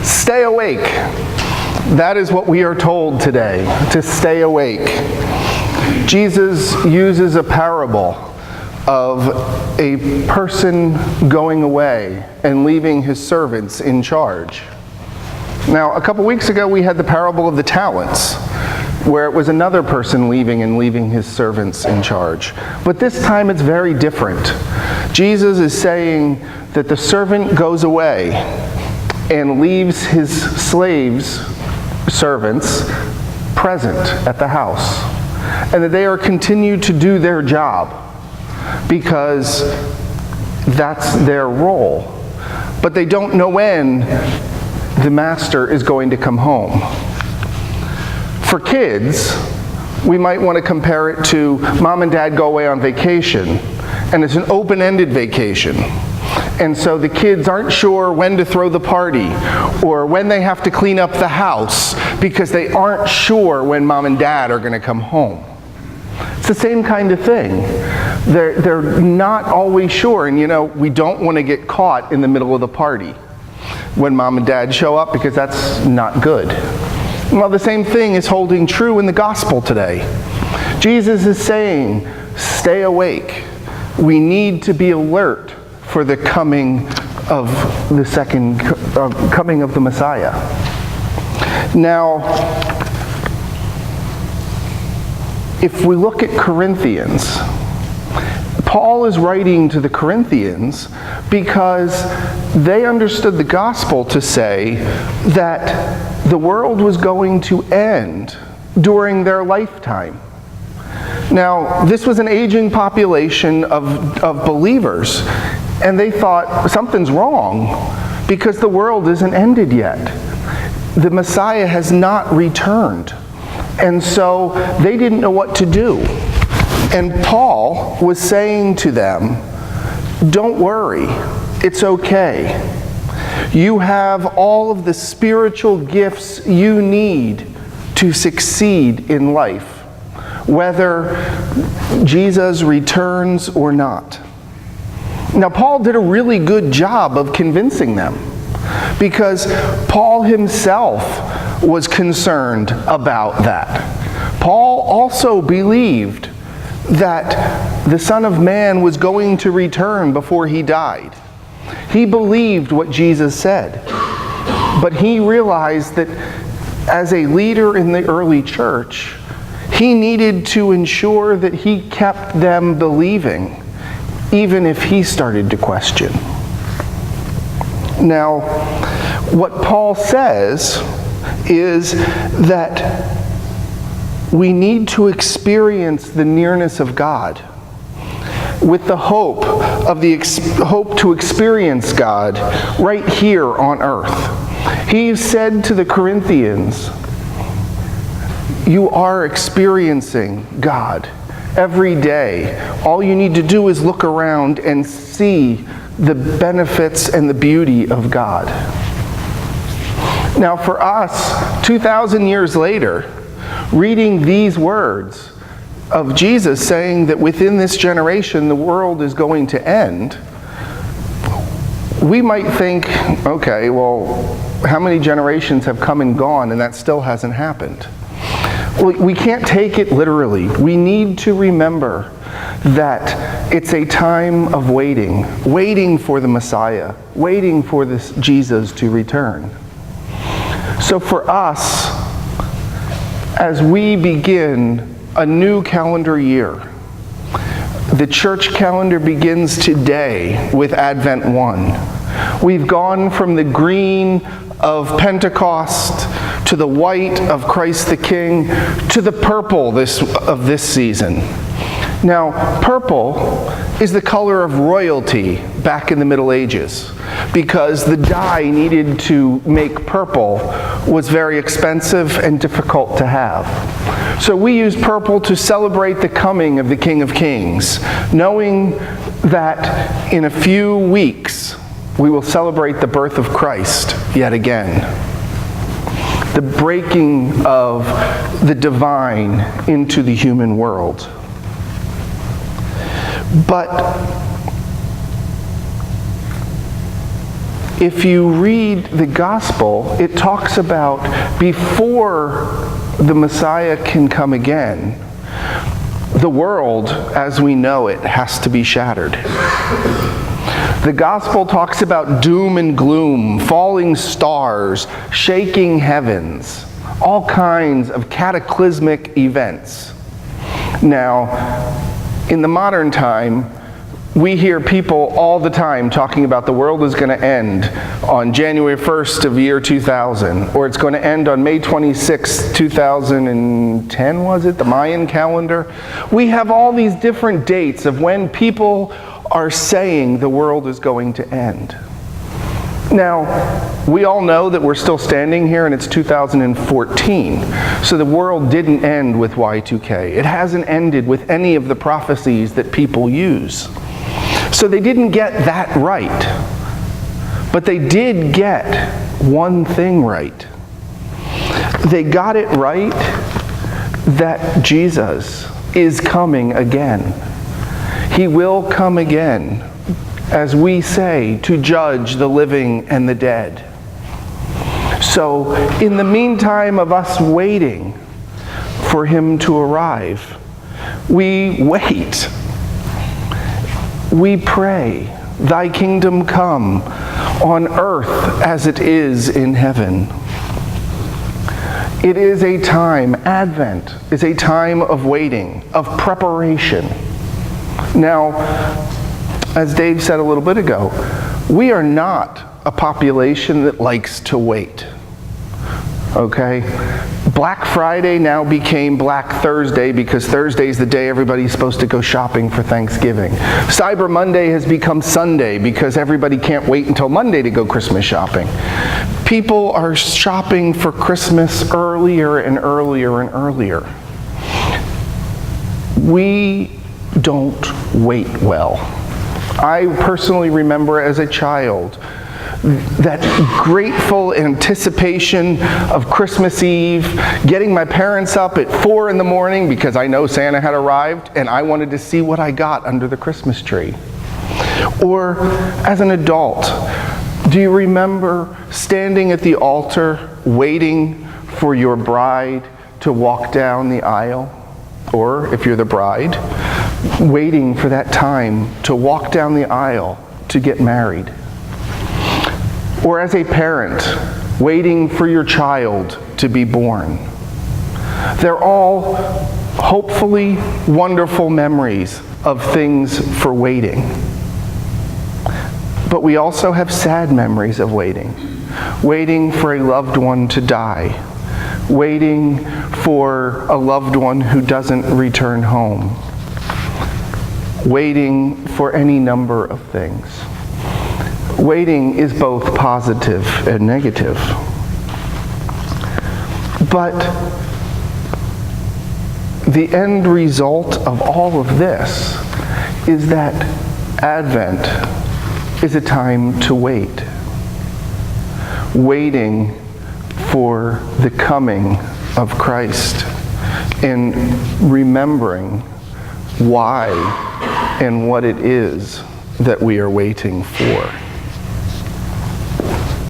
Stay awake. That is what we are told today, to stay awake. Jesus uses a parable of a person going away and leaving his servants in charge. Now, a couple weeks ago, we had the parable of the talents, where it was another person leaving his servants in charge. But this time it's very different. Jesus is saying that the servant goes away and leaves his servants present at the house, and that they are continued to do their job because that's their role. But they don't know when the master is going to come home. For kids, we might want to compare it to mom and dad go away on vacation, and it's an open-ended vacation. And so the kids aren't sure when to throw the party or when they have to clean up the house because they aren't sure when mom and dad are going to come home. It's the same kind of thing. They're not always sure, and we don't want to get caught in the middle of the party when mom and dad show up, because that's not good. Well, the same thing is holding true in the gospel today. Jesus is saying, stay awake. We need to be alert for the coming of the Messiah. Now, if we look at Corinthians, Paul is writing to the Corinthians because they understood the gospel to say that the world was going to end during their lifetime. Now, this was an aging population of believers, and they thought something's wrong because the world isn't ended yet. The Messiah has not returned. And so they didn't know what to do. And Paul was saying to them, don't worry, it's okay. You have all of the spiritual gifts you need to succeed in life, whether Jesus returns or not. Now, Paul did a really good job of convincing them, because Paul himself was concerned about that. Paul also believed that the Son of Man was going to return before he died. He believed what Jesus said, but he realized that as a leader in the early church, he needed to ensure that he kept them believing, even if he started to question. Now, what Paul says is that we need to experience the nearness of God with the hope to experience God right here on earth. He said to the Corinthians, you are experiencing God every day. All you need to do is look around and see the benefits and the beauty of God. Now, for us, 2,000 years later, reading these words of Jesus saying that within this generation the world is going to end, we might think, okay, well, how many generations have come and gone and that still hasn't happened? Well, we can't take it literally. We need to remember that it's a time of waiting for the Messiah, waiting for this Jesus to return. So for us, as we begin a new calendar year, the church calendar begins today with Advent 1. We've gone from the green of Pentecost to the white of Christ the King to the purple of this season. Now, purple is the color of royalty back in the Middle Ages, because the dye needed to make purple was very expensive and difficult to have. So we use purple to celebrate the coming of the King of Kings, knowing that in a few weeks we will celebrate the birth of Christ yet again. The breaking of the divine into the human world. But if you read the gospel, it talks about before the Messiah can come again, the world as we know it has to be shattered. The gospel talks about doom and gloom, falling stars, shaking heavens, all kinds of cataclysmic events. Now, in the modern time, we hear people all the time talking about the world is going to end on January 1st of year 2000, or it's going to end on May 26th, 2010, was it? The Mayan calendar. We have all these different dates of when people are saying the world is going to end. Now, we all know that we're still standing here and it's 2014, so the world didn't end with Y2K. It hasn't ended with any of the prophecies that people use. So they didn't get that right. But they did get one thing right. They got it right that Jesus is coming again. He will come again, as we say, to judge the living and the dead. So in the meantime of us waiting for him to arrive, we wait. We pray, thy kingdom come on earth as it is in heaven. It is a time, Advent is a time of waiting, of preparation. Now, as Dave said a little bit ago, we are not a population that likes to wait. Okay? Black Friday now became Black Thursday because Thursday is the day everybody's supposed to go shopping for Thanksgiving. Cyber Monday has become Sunday because everybody can't wait until Monday to go Christmas shopping. People are shopping for Christmas earlier and earlier and earlier. We don't wait well. I personally remember as a child that grateful anticipation of Christmas Eve, getting my parents up at 4 in the morning because I know Santa had arrived and I wanted to see what I got under the Christmas tree. Or as an adult, do you remember standing at the altar waiting for your bride to walk down the aisle? Or if you're the bride, waiting for that time to walk down the aisle to get married. Or as a parent, waiting for your child to be born. They're all hopefully wonderful memories of things for waiting. But we also have sad memories of waiting. Waiting for a loved one to die. Waiting for a loved one who doesn't return home. Waiting for any number of things. Waiting is both positive and negative. But the end result of all of this is that Advent is a time to wait. Waiting for the coming of Christ and remembering why and what it is that we are waiting for.